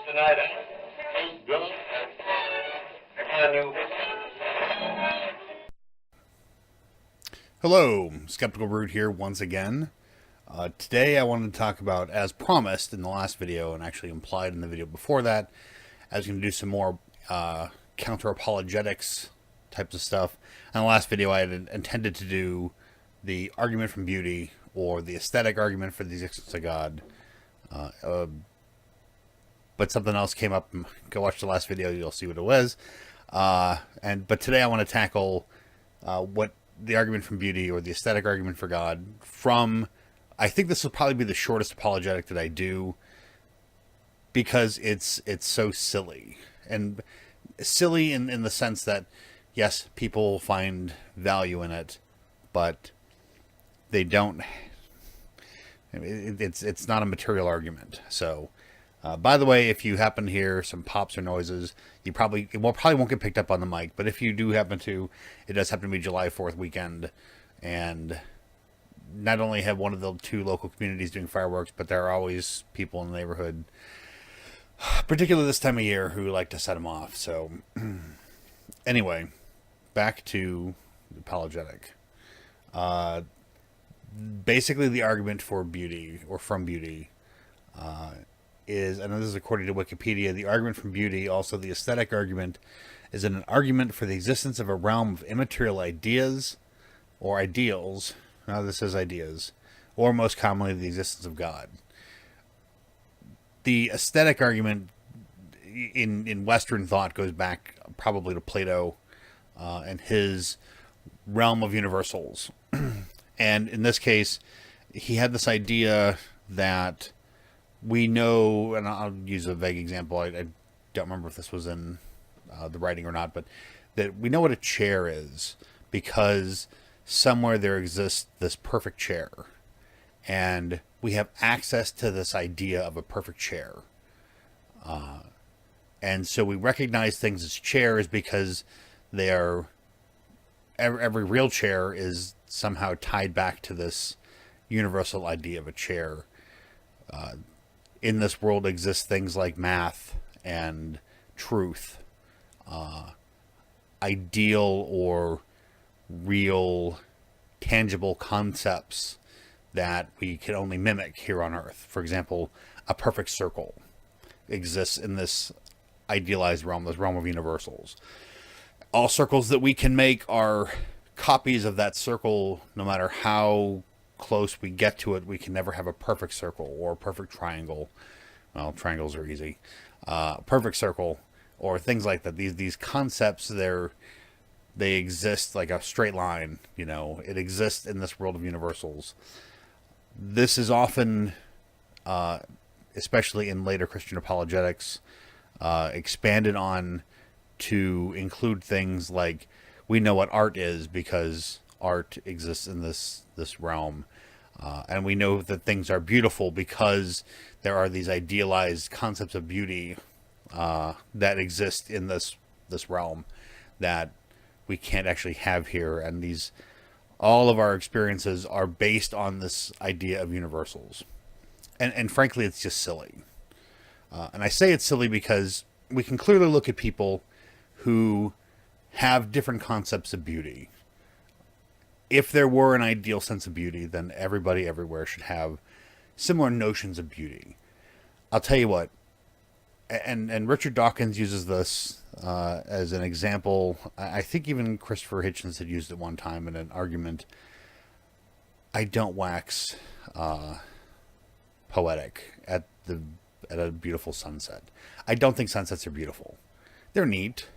Tonight, ain't good. I knew. Hello, SkepticalRoot here once again. Today I wanted to talk about, as promised in the last video, and actually implied in the video before that, I was going to do some more counter-apologetics types of stuff. In the last video I had intended to do the argument from beauty, or the aesthetic argument for the existence of God. But something else came up. Go watch the last video, you'll see what it was. But today I want to tackle what the argument from beauty, or the aesthetic argument for God, from... I think this will probably be the shortest apologetic that I do, because it's so silly. And silly in the sense that, yes, people find value in it, but they don't... It's not a material argument. So, by the way, if you happen to hear some pops or noises, it probably won't get picked up on the mic. But if you do happen to, it does happen to be July 4th weekend, and not only have one of the two local communities doing fireworks, but there are always people in the neighborhood, particularly this time of year, who like to set them off. So, anyway, back to the apologetic. Basically, the argument for beauty, or from beauty, is, and this is according to Wikipedia, the argument from beauty, also the aesthetic argument, is an argument for the existence of a realm of immaterial ideas, or ideals. Now this says ideas, or most commonly the existence of God. The aesthetic argument in Western thought goes back probably to Plato and his realm of universals. And in this case, he had this idea that we know, and I'll use a vague example, I don't remember if this was in the writing or not, but that we know what a chair is, because somewhere there exists this perfect chair, and we have access to this idea of a perfect chair. And so we recognize things as chairs because they are... Every real chair is somehow tied back to this universal idea of a chair. In this world exist things like math and truth, ideal or real tangible concepts that we can only mimic here on Earth. For example, a perfect circle exists in this idealized realm, this realm of universals. All circles that we can make are copies of that circle. No matter how close we get to it, we can never have a perfect circle or a perfect triangle. Well, triangles are easy. Perfect circle or things like that. These concepts, they exist like a straight line. You know, it exists in this world of universals. This is often, especially in later Christian apologetics, expanded on to include things like, we know what art is because art exists in this realm, and we know that things are beautiful because there are these idealized concepts of beauty that exist in this realm that we can't actually have here, and all of our experiences are based on this idea of universals, and frankly, it's just silly. And I say it's silly because we can clearly look at people who have different concepts of beauty. If there were an ideal sense of beauty, then everybody everywhere should have similar notions of beauty. I'll tell you what, and Richard Dawkins uses this as an example. I think even Christopher Hitchens had used it one time in an argument. I don't wax poetic at a beautiful sunset. I don't think sunsets are beautiful. They're neat,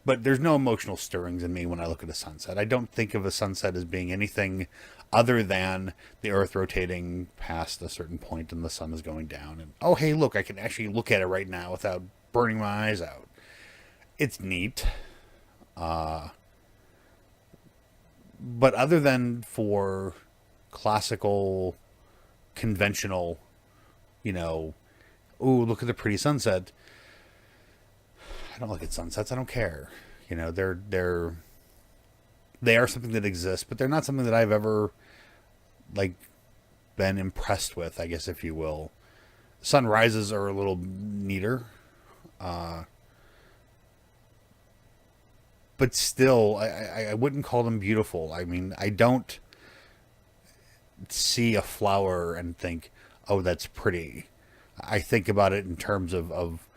but there's no emotional stirrings in me when I look at a sunset. I don't think of a sunset as being anything other than the Earth rotating past a certain point and the sun is going down. And, oh, hey, look, I can actually look at it right now without burning my eyes out. It's neat. But other than for classical, conventional, ooh, look at the pretty sunset, I don't look at sunsets. I don't care. They are something that exists, but they're not something that I've ever been impressed with, I guess, if you will. Sunrises are a little neater. But still, I wouldn't call them beautiful. I mean, I don't see a flower and think, oh, that's pretty. I think about it in terms of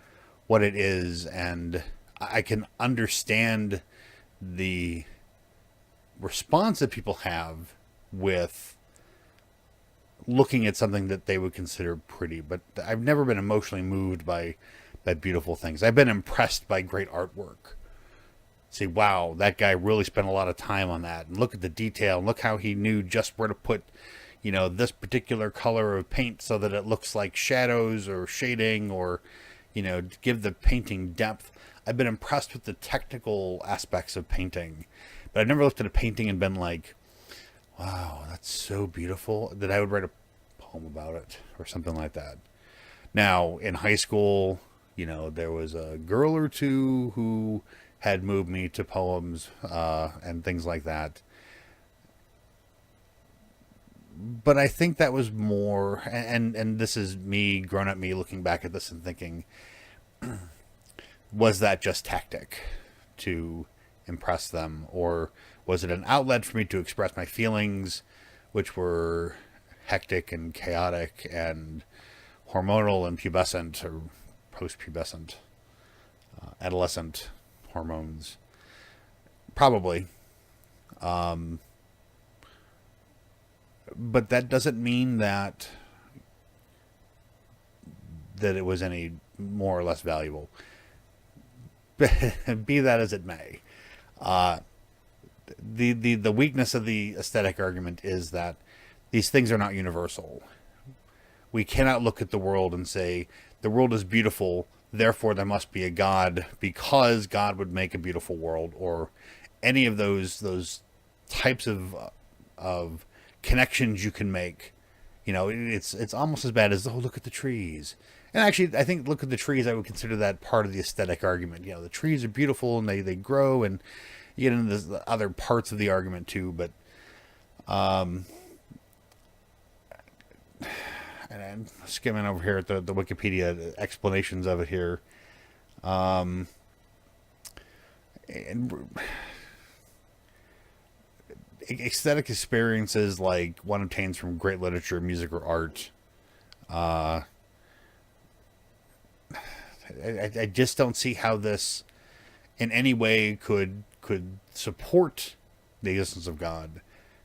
what it is, and I can understand the response that people have with looking at something that they would consider pretty. But I've never been emotionally moved by beautiful things. I've been impressed by great artwork. See, wow, that guy really spent a lot of time on that. And look at the detail. And look how he knew just where to put, this particular color of paint so that it looks like shadows or shading or, give the painting depth. I've been impressed with the technical aspects of painting. But I've never looked at a painting and been like, wow, that's so beautiful, that I would write a poem about it or something like that. Now, in high school, there was a girl or two who had moved me to poems and things like that. But I think that was more, and this is me, grown up me, looking back at this and thinking, was that just tactic to impress them? Or was it an outlet for me to express my feelings, which were hectic and chaotic and hormonal and pubescent or post-pubescent, adolescent hormones? Probably. But that doesn't mean that it was any more or less valuable. Be that as it may. The weakness of the aesthetic argument is that these things are not universal. We cannot look at the world and say, the world is beautiful, therefore there must be a God, because God would make a beautiful world, or any of those types of connections you can make. It's almost as bad as, oh, look at the trees. And actually, I think look at the trees, I would consider that part of the aesthetic argument. The trees are beautiful and they grow, and you get into the other parts of the argument too. But and I'm skimming over here at the Wikipedia explanations of it here. And aesthetic experiences like one obtains from great literature, music, or art. I just don't see how this in any way could support the existence of God,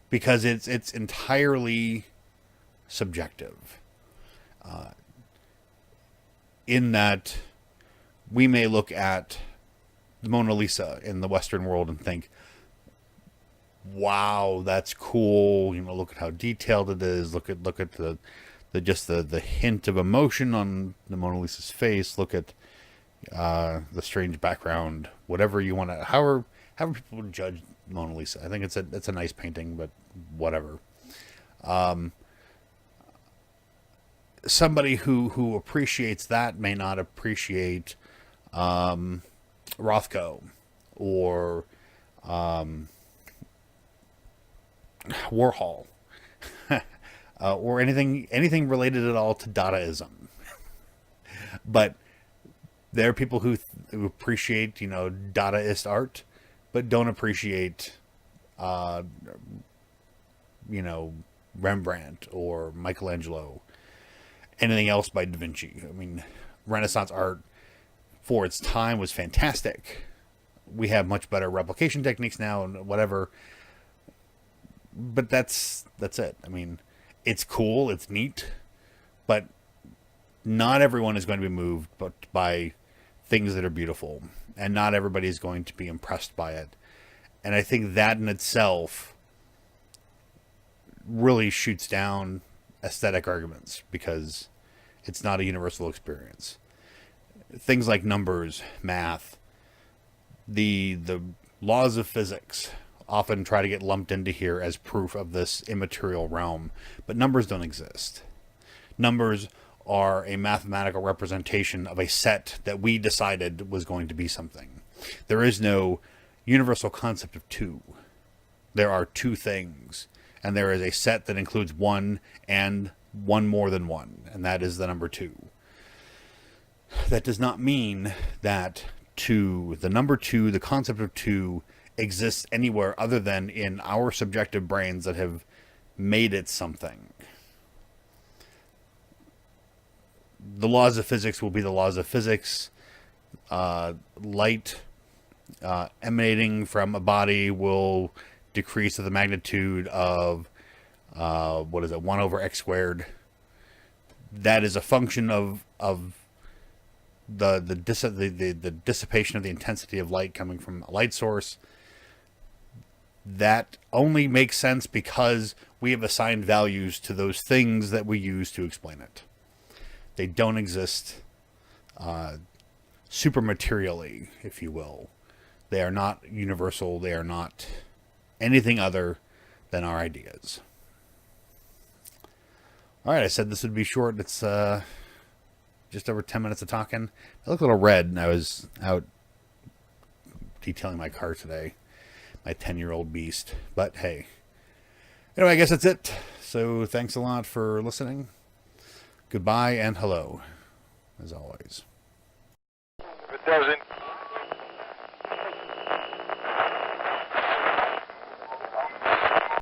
because it's entirely subjective. In that we may look at the Mona Lisa in the Western world and think, wow, that's cool. Look at how detailed it is. Look at the hint of emotion on the Mona Lisa's face. Look at the strange background. Whatever you want to, however people would judge Mona Lisa. I think it's a nice painting, but whatever. Somebody who appreciates that may not appreciate Rothko or Warhol. Or anything related at all to Dadaism. But there are people who appreciate, Dadaist art, but don't appreciate, Rembrandt or Michelangelo, anything else by Da Vinci. I mean, Renaissance art for its time was fantastic. We have much better replication techniques now and whatever. But that's it. I mean, it's cool, it's neat, but not everyone is going to be moved by things that are beautiful, and not everybody is going to be impressed by it. And I think that in itself really shoots down aesthetic arguments, because it's not a universal experience. Things like numbers, math, the laws of physics often try to get lumped into here as proof of this immaterial realm, but numbers don't exist. Numbers are a mathematical representation of a set that we decided was going to be something. There is no universal concept of two. There are two things, and there is a set that includes one and one more than one, and that is the number two. that does not mean that the number 2, the concept of 2, exists anywhere other than in our subjective brains that have made it something. The laws of physics will be the laws of physics. Light emanating from a body will decrease to the magnitude of 1 over x squared. That is a function of the dissipation of the intensity of light coming from a light source. That only makes sense because we have assigned values to those things that we use to explain it. They don't exist supermaterially, if you will. They are not universal. They are not anything other than our ideas. All right, I said this would be short. It's just over 10 minutes of talking. I look a little red, and I was out detailing my car today. My 10-year-old beast. But hey. Anyway, I guess that's it. So thanks a lot for listening. Goodbye and hello, as always. It doesn't.